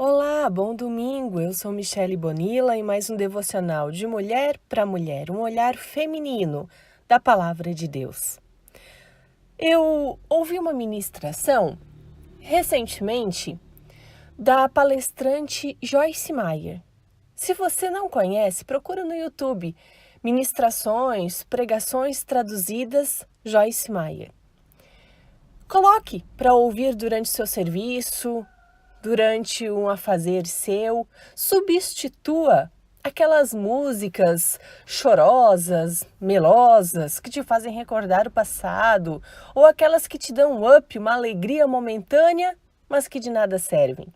Olá, bom domingo. Eu sou Michele Bonilla e mais um devocional de mulher para mulher, um olhar feminino da palavra de Deus. Eu ouvi uma ministração recentemente da palestrante Joyce Meyer. Se você não conhece, procura no YouTube Ministrações, Pregações Traduzidas Joyce Meyer. Coloque para ouvir durante seu serviço, durante um afazer seu, substitua aquelas músicas chorosas, melosas, que te fazem recordar o passado, ou aquelas que te dão um up, uma alegria momentânea, mas que de nada servem.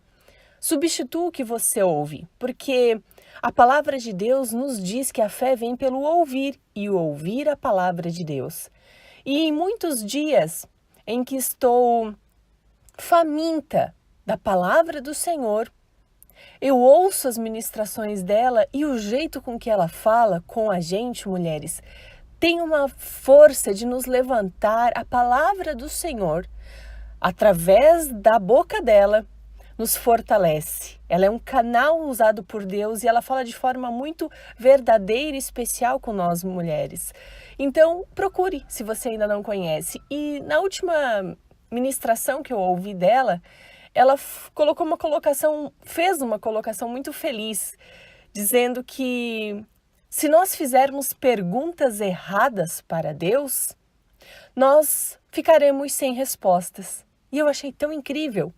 Substitua o que você ouve, porque a palavra de Deus nos diz que a fé vem pelo ouvir e o ouvir a palavra de Deus. E em muitos dias em que estou faminta da palavra do Senhor, eu ouço as ministrações dela e o jeito com que ela fala com a gente, mulheres, tem uma força de nos levantar. A palavra do Senhor, através da boca dela, nos fortalece. Ela é um canal usado por Deus e ela fala de forma muito verdadeira e especial com nós mulheres. Então, procure se você ainda não conhece. E na última ministração que eu ouvi dela, ela fez uma colocação muito feliz, dizendo que se nós fizermos perguntas erradas para Deus, nós ficaremos sem respostas. E eu achei tão incrível,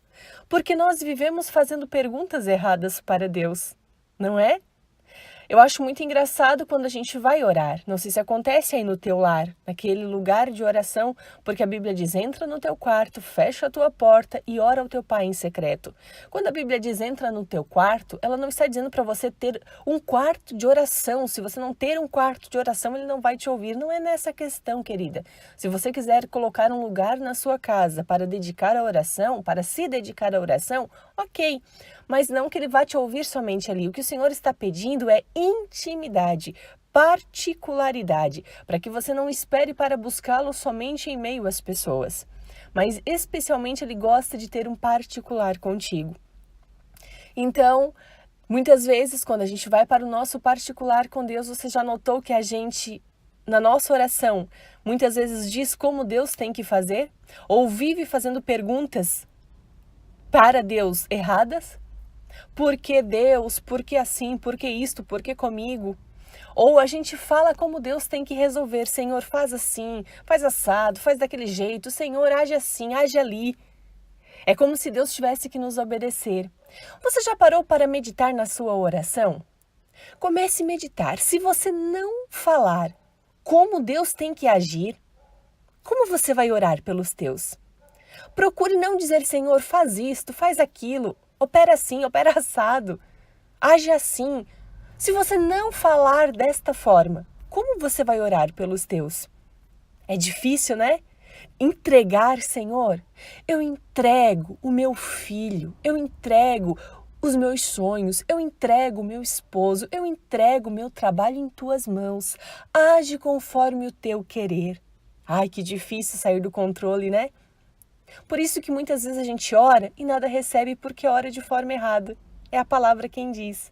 porque nós vivemos fazendo perguntas erradas para Deus, não é? Eu acho muito engraçado quando a gente vai orar. Não sei se acontece aí no teu lar, naquele lugar de oração, porque a Bíblia diz: entra no teu quarto, fecha a tua porta e ora ao teu pai em secreto. Quando a Bíblia diz entra no teu quarto, ela não está dizendo para você ter um quarto de oração. Se você não ter um quarto de oração, ele não vai te ouvir. Não é nessa questão, querida. Se você quiser colocar um lugar na sua casa para dedicar a oração, para se dedicar à oração, ok. Mas não que ele vá te ouvir somente ali. O que o Senhor está pedindo é intimidade, particularidade, para que você não espere para buscá-lo somente em meio às pessoas. Mas especialmente ele gosta de ter um particular contigo. Então, muitas vezes quando a gente vai para o nosso particular com Deus, você já notou que a gente, na nossa oração, muitas vezes diz como Deus tem que fazer? Ou vive fazendo perguntas para Deus erradas? Por que Deus? Por que assim? Por que isto? Por que comigo? Ou a gente fala como Deus tem que resolver. Senhor, faz assim, faz assado, faz daquele jeito. Senhor, age assim, age ali. É como se Deus tivesse que nos obedecer. Você já parou para meditar na sua oração? Comece a meditar. Se você não falar como Deus tem que agir, como você vai orar pelos teus? Procure não dizer: Senhor, faz isto, faz aquilo. Opera assim, opera assado, age assim. Se você não falar desta forma, como você vai orar pelos teus? É difícil, né? Entregar, Senhor, eu entrego o meu filho, eu entrego os meus sonhos, eu entrego o meu esposo, eu entrego o meu trabalho em tuas mãos. Age conforme o teu querer. Ai, que difícil sair do controle, né? Por isso que muitas vezes a gente ora e nada recebe porque ora de forma errada. É a palavra quem diz.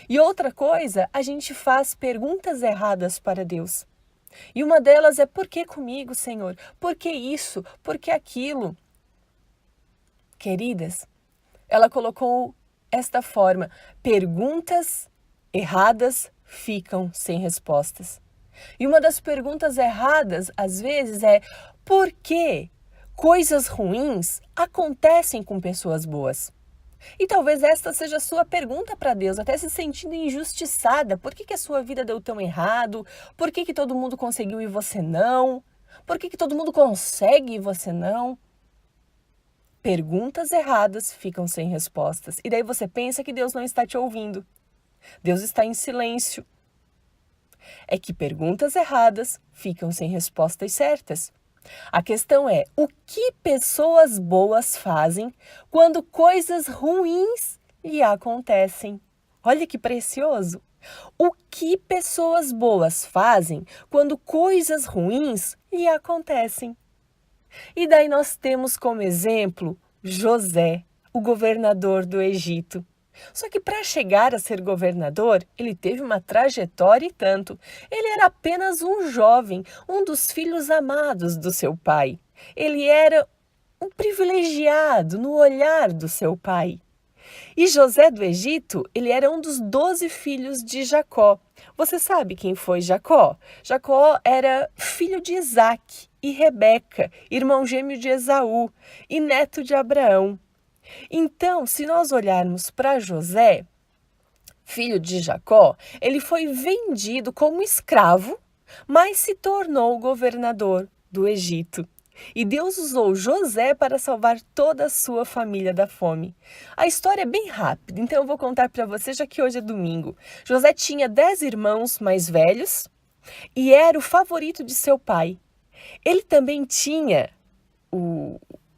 E outra coisa, a gente faz perguntas erradas para Deus. E uma delas é: por que comigo, Senhor? Por que isso? Por que aquilo? Queridas, ela colocou esta forma: perguntas erradas ficam sem respostas. E uma das perguntas erradas, às vezes, é: por que coisas ruins acontecem com pessoas boas? E talvez esta seja a sua pergunta para Deus, até se sentindo injustiçada. Por que a sua vida deu tão errado? Por que todo mundo conseguiu e você não? Por que todo mundo consegue e você não? Perguntas erradas ficam sem respostas. E daí você pensa que Deus não está te ouvindo. Deus está em silêncio. É que perguntas erradas ficam sem respostas certas. A questão é: o que pessoas boas fazem quando coisas ruins lhe acontecem? Olha que precioso! O que pessoas boas fazem quando coisas ruins lhe acontecem? E daí nós temos como exemplo José, o governador do Egito. Só que para chegar a ser governador, ele teve uma trajetória e tanto. Ele era apenas um jovem, um dos filhos amados do seu pai. Ele era um privilegiado no olhar do seu pai. E José do Egito, ele era um dos 12 filhos de Jacó. Você sabe quem foi Jacó? Jacó era filho de Isaque e Rebeca, irmão gêmeo de Esaú e neto de Abraão. Então, se nós olharmos para José, filho de Jacó, ele foi vendido como escravo, mas se tornou governador do Egito. E Deus usou José para salvar toda a sua família da fome. A história é bem rápida, então eu vou contar para você, já que hoje é domingo. José tinha 10 irmãos mais velhos e era o favorito de seu pai. Ele também tinha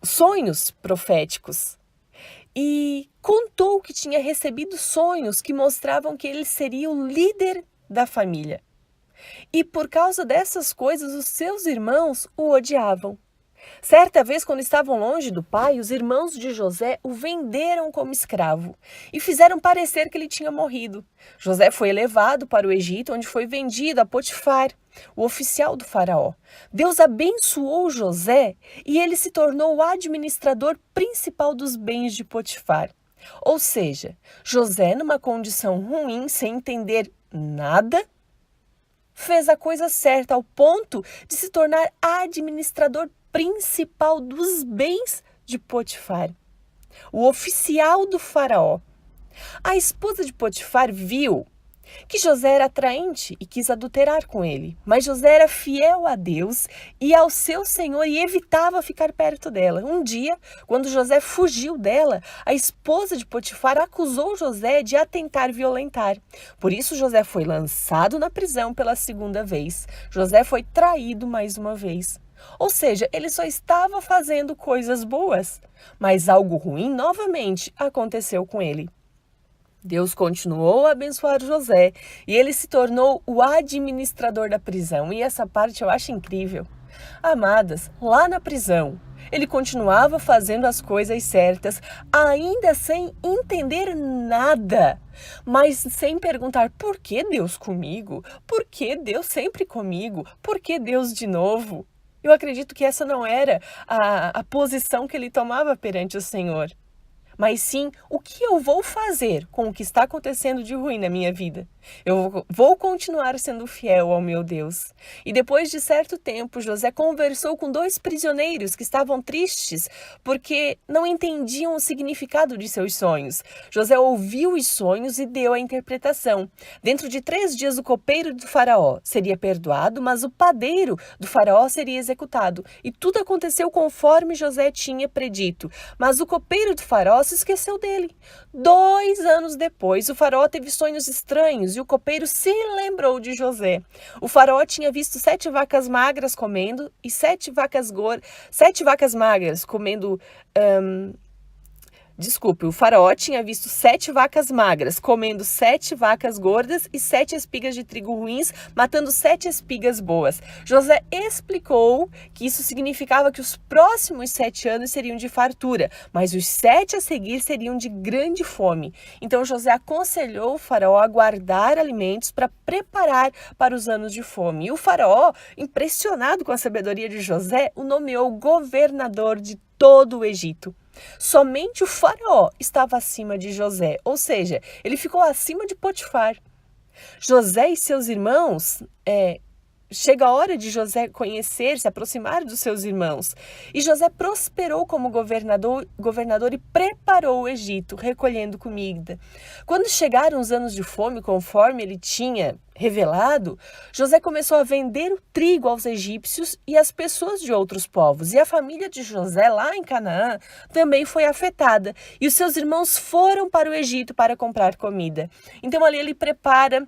sonhos proféticos e contou que tinha recebido sonhos que mostravam que ele seria o líder da família. E por causa dessas coisas, os seus irmãos o odiavam. Certa vez, quando estavam longe do pai, os irmãos de José o venderam como escravo e fizeram parecer que ele tinha morrido. José foi levado para o Egito, onde foi vendido a Potifar, o oficial do faraó. Deus abençoou José e ele se tornou o administrador principal dos bens de Potifar. Ou seja, José, numa condição ruim, sem entender nada, fez a coisa certa ao ponto de se tornar administrador principal dos bens de Potifar, o oficial do faraó. A esposa de Potifar viu que José era atraente e quis adulterar com ele, mas José era fiel a Deus e ao seu senhor e evitava ficar perto dela. Um dia, quando José fugiu dela, a esposa de Potifar acusou José de a tentar violentar. Por isso, José foi lançado na prisão pela segunda vez. José foi traído mais uma vez. Ou seja, ele só estava fazendo coisas boas, mas algo ruim novamente aconteceu com ele. Deus continuou a abençoar José e ele se tornou o administrador da prisão. E essa parte eu acho incrível. Amadas, lá na prisão, ele continuava fazendo as coisas certas, ainda sem entender nada, mas sem perguntar por que Deus comigo? Por que Deus sempre comigo? Por que Deus de novo? Eu acredito que essa não era a posição que ele tomava perante o Senhor. Mas sim, o que eu vou fazer com o que está acontecendo de ruim na minha vida? Eu vou continuar sendo fiel ao meu Deus. E depois de certo tempo, José conversou com 2 prisioneiros que estavam tristes porque não entendiam o significado de seus sonhos. José ouviu os sonhos e deu a interpretação. Dentro de 3 dias, o copeiro do faraó seria perdoado, mas o padeiro do faraó seria executado. E tudo aconteceu conforme José tinha predito. Mas o copeiro do faraó se esqueceu dele. 2 anos depois, o faraó teve sonhos estranhos e o copeiro se lembrou de José. O faraó tinha visto 7 vacas magras comendo e 7 vacas magras comendo... o faraó tinha visto 7 vacas magras comendo 7 vacas gordas e 7 espigas de trigo ruins, matando 7 espigas boas. José explicou que isso significava que os próximos 7 anos seriam de fartura, mas os 7 a seguir seriam de grande fome. Então José aconselhou o faraó a guardar alimentos para preparar para os anos de fome. E o faraó, impressionado com a sabedoria de José, o nomeou governador de todo o Egito. Somente o faraó estava acima de José, ou seja, ele ficou acima de Potifar. José e seus irmãos, chega a hora de José conhecer, se aproximar dos seus irmãos. E José prosperou como governador e preparou o Egito, recolhendo comida. Quando chegaram os anos de fome, conforme ele tinha revelado, José começou a vender o trigo aos egípcios e às pessoas de outros povos. E a família de José, lá em Canaã, também foi afetada. E os seus irmãos foram para o Egito para comprar comida. Então ali ele prepara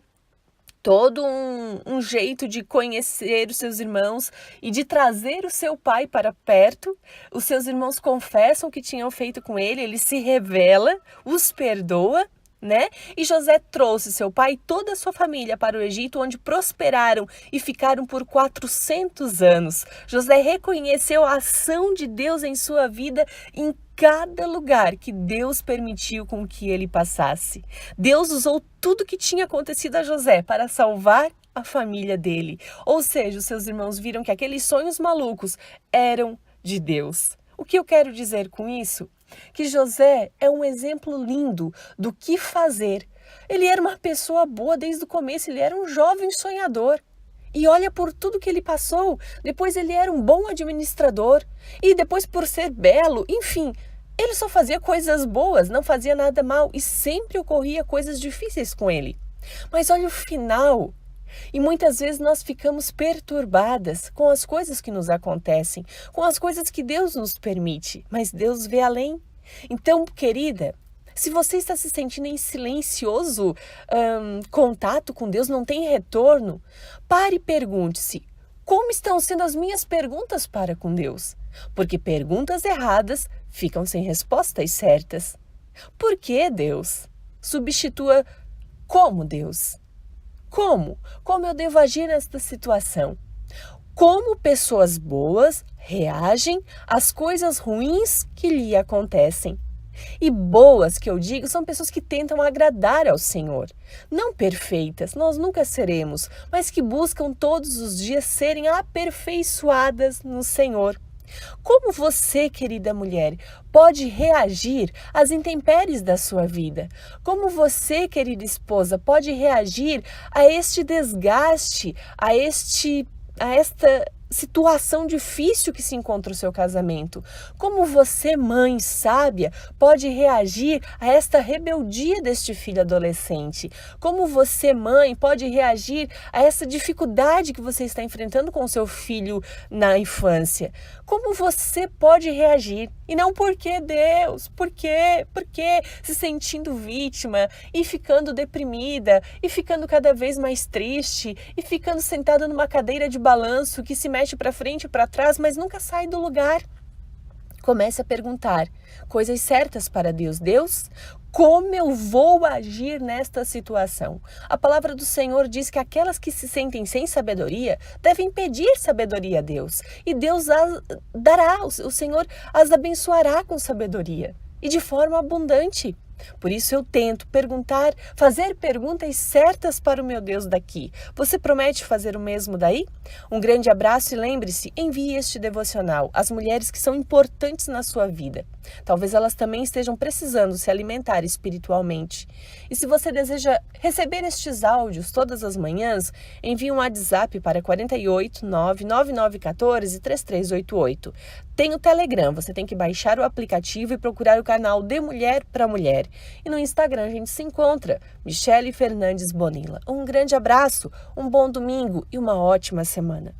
todo um jeito de conhecer os seus irmãos e de trazer o seu pai para perto. Os seus irmãos confessam o que tinham feito com ele, ele se revela, os perdoa, né? E José trouxe seu pai e toda a sua família para o Egito, onde prosperaram e ficaram por 400 anos. José reconheceu a ação de Deus em sua vida em cada lugar que Deus permitiu com que ele passasse. Deus usou tudo que tinha acontecido a José para salvar a família dele. Ou seja, os seus irmãos viram que aqueles sonhos malucos eram de Deus. O que eu quero dizer com isso? Que José é um exemplo lindo do que fazer. Ele era uma pessoa boa desde o começo, ele era um jovem sonhador. E olha por tudo que ele passou. Depois ele era um bom administrador. E depois por ser belo, enfim, ele só fazia coisas boas, não fazia nada mal. E sempre ocorria coisas difíceis com ele. Mas olha o final. E muitas vezes nós ficamos perturbadas com as coisas que nos acontecem, com as coisas que Deus nos permite. Mas Deus vê além. Então, querida, se você está se sentindo em silencioso contato com Deus, não tem retorno, pare e pergunte-se: como estão sendo as minhas perguntas para com Deus? Porque perguntas erradas ficam sem respostas certas. Por que Deus? Substitua como Deus. Como? Como eu devo agir nesta situação? Como pessoas boas reagem às coisas ruins que lhe acontecem? E boas, que eu digo, são pessoas que tentam agradar ao Senhor. Não perfeitas, nós nunca seremos, mas que buscam todos os dias serem aperfeiçoadas no Senhor. Como você, querida mulher, pode reagir às intempéries da sua vida? Como você, querida esposa, pode reagir a este desgaste, a esta situação difícil que se encontra o seu casamento? Como você, mãe sábia, pode reagir a esta rebeldia deste filho adolescente? Como você, mãe, pode reagir a essa dificuldade que você está enfrentando com o seu filho na infância? Como você pode reagir? E não porque Deus, por quê? Porque se sentindo vítima e ficando deprimida e ficando cada vez mais triste e ficando sentada numa cadeira de balanço que se mexe para frente e para trás, mas nunca sai do lugar. Comece a perguntar coisas certas para Deus. Deus, como eu vou agir nesta situação? A palavra do Senhor diz que aquelas que se sentem sem sabedoria devem pedir sabedoria a Deus. E Deus as dará, o Senhor as abençoará com sabedoria e de forma abundante. Por isso eu tento fazer perguntas certas para o meu Deus daqui. Você promete fazer o mesmo daí? Um grande abraço e lembre-se, envie este devocional às mulheres que são importantes na sua vida. Talvez elas também estejam precisando se alimentar espiritualmente. E se você deseja receber estes áudios todas as manhãs, envie um WhatsApp para 48 99914 3388. Tem o Telegram, você tem que baixar o aplicativo e procurar o canal De Mulher para Mulher. E no Instagram a gente se encontra, Michele Fernandes Bonilla. Um grande abraço, um bom domingo e uma ótima semana.